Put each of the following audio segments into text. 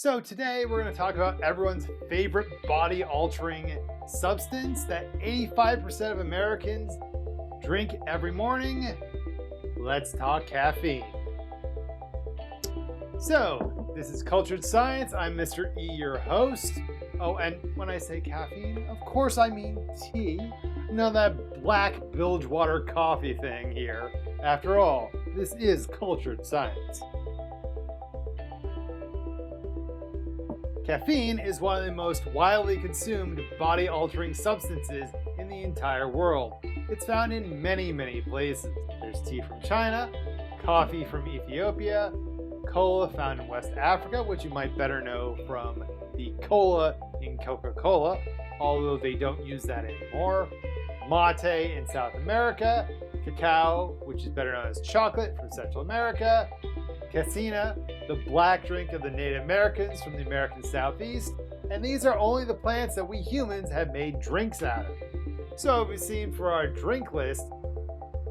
So today we're going to talk about everyone's favorite body-altering substance that 85% of Americans drink every morning. Let's talk caffeine. So, this is Cultured Science. I'm Mr. E, your host. Oh, and when I say caffeine, of course I mean tea. None of that black bilge water coffee thing here. After all, this is Cultured Science. Caffeine is one of the most widely consumed body-altering substances in the entire world. It's found in many places. There's tea from China, coffee from Ethiopia, cola found in West Africa, which you might better know from the cola in Coca-Cola, although they don't use that anymore, mate in South America, cacao, which is better known as chocolate, from Central America, cassina, the black drink of the Native Americans from the American Southeast, and these are only the plants that we humans have made drinks out of. So, as we've seen for our drink list,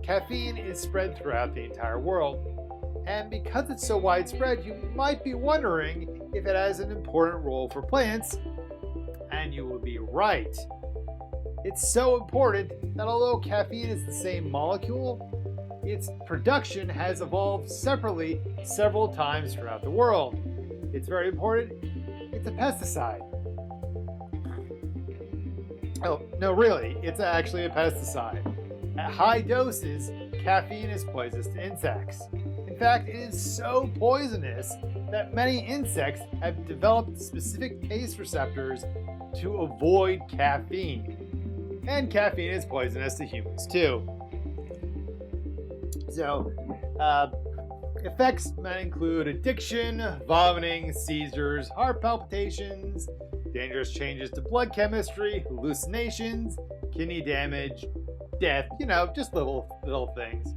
caffeine is spread throughout the entire world. And because it's so widespread, you might be wondering if it has an important role for plants, and you will be right. It's so important that although caffeine is the same molecule, its production has evolved separately several times throughout the world. It's very important. It's a pesticide. Oh, no, really, it's actually a pesticide. At high doses, caffeine is poisonous to insects. In fact, it is so poisonous that many insects have developed specific taste receptors to avoid caffeine. And caffeine is poisonous to humans too. So, effects might include addiction, vomiting, seizures, heart palpitations, dangerous changes to blood chemistry, hallucinations, kidney damage, death, just little things.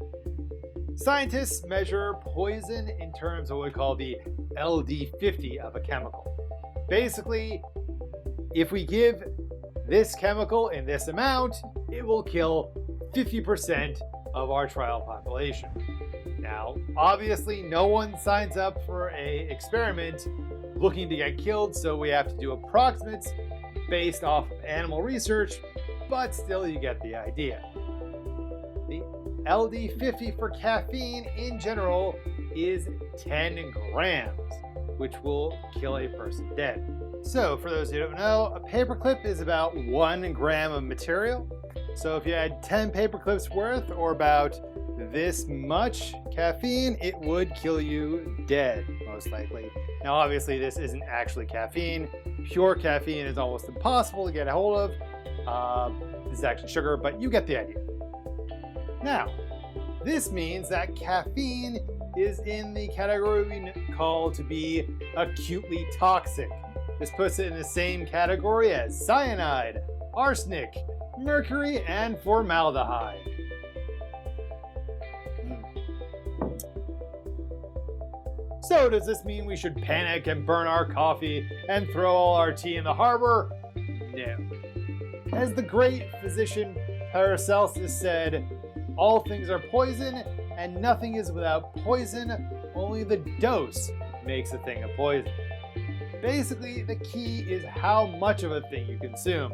Scientists measure poison in terms of what we call the LD50 of a chemical. Basically, if we give this chemical in this amount, it will kill 50% of our trial population. Now, obviously, no one signs up for an experiment looking to get killed, so we have to do approximates based off of animal research, but still you get the idea. The LD50 for caffeine in general is 10 grams, which will kill a person dead. So, for those who don't know, a paperclip is about 1 gram of material. So if you had 10 paper clips worth, or about this much caffeine, it would kill you dead, most likely. Now obviously this isn't actually caffeine. Pure caffeine is almost impossible to get a hold of. This is actually sugar, but you get the idea. Now, this means that caffeine is in the category we call to be acutely toxic. This puts it in the same category as cyanide, arsenic, mercury, and formaldehyde. So does this mean we should panic and burn our coffee and throw all our tea in the harbor? No. As the great physician Paracelsus said, all things are poison and nothing is without poison, only the dose makes a thing a poison. Basically, the key is how much of a thing you consume.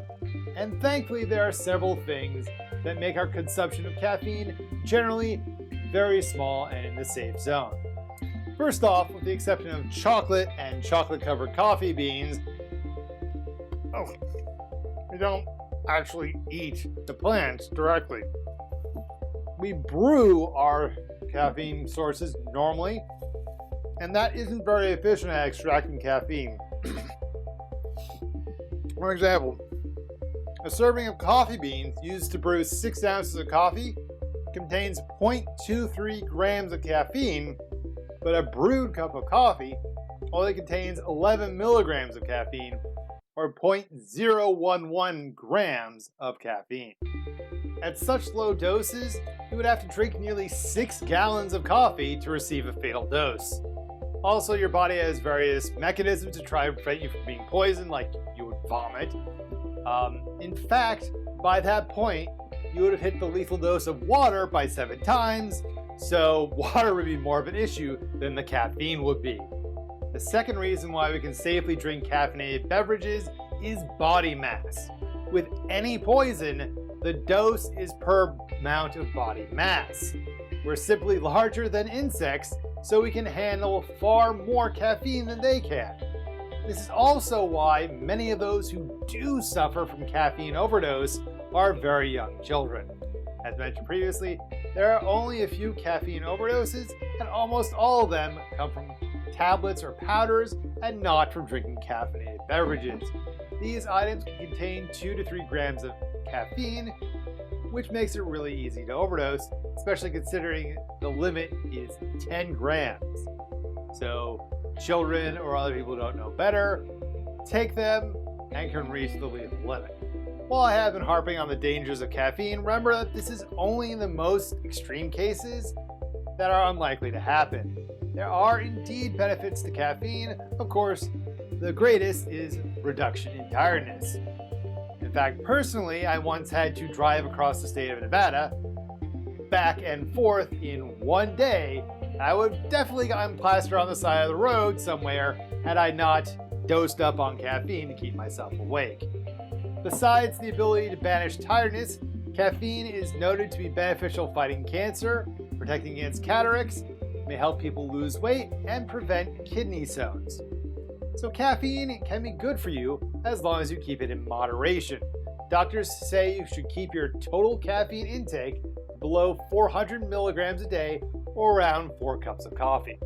And thankfully, there are several things that make our consumption of caffeine generally very small and in the safe zone. First off, with the exception of chocolate and chocolate-covered coffee beans, we don't actually eat the plants directly. We brew our caffeine sources normally, and that isn't very efficient at extracting caffeine. For example, a serving of coffee beans used to brew 6 ounces of coffee contains 0.23 grams of caffeine, but a brewed cup of coffee only contains 11 milligrams of caffeine, or 0.011 grams of caffeine. At such low doses, you would have to drink nearly 6 gallons of coffee to receive a fatal dose. Also, your body has various mechanisms to try to prevent you from being poisoned, like you would vomit. In fact, by that point, you would have hit the lethal dose of water by 7 times, so water would be more of an issue than the caffeine would be. The second reason why we can safely drink caffeinated beverages is body mass. With any poison, the dose is per amount of body mass. We're simply larger than insects, so we can handle far more caffeine than they can. This is also why many of those who do suffer from caffeine overdose are very young children. As mentioned previously, there are only a few caffeine overdoses, and almost all of them come from tablets or powders and not from drinking caffeinated beverages. These items can contain 2 to 3 grams of caffeine, which makes it really easy to overdose, especially considering the limit is 10 grams. So children or other people who don't know better take them and can reach the lethal limit. While I have been harping on the dangers of caffeine, remember that this is only in the most extreme cases that are unlikely to happen. There are indeed benefits to caffeine. Of course, the greatest is reduction in tiredness. In fact, personally, I once had to drive across the state of Nevada, back and forth in one day. I would have definitely gotten plastered on the side of the road somewhere had I not dosed up on caffeine to keep myself awake. Besides the ability to banish tiredness, caffeine is noted to be beneficial fighting cancer, protecting against cataracts, may help people lose weight, and prevent kidney stones. So caffeine can be good for you as long as you keep it in moderation. Doctors say you should keep your total caffeine intake below 400 milligrams a day or around 4 cups of coffee.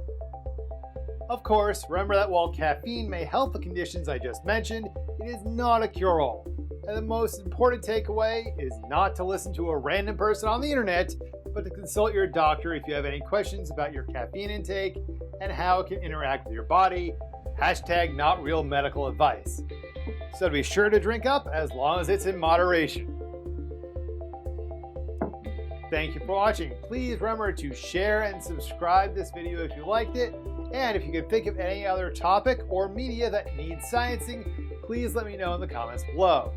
Of course, remember that while caffeine may help the conditions I just mentioned, it is not a cure-all. And the most important takeaway is not to listen to a random person on the internet, but to consult your doctor if you have any questions about your caffeine intake and how it can interact with your body. Hashtag not real medical advice. So be sure to drink up as long as it's in moderation. Thank you for watching. Please remember to share and subscribe this video if you liked it. And if you can think of any other topic or media that needs sciencing, please let me know in the comments below.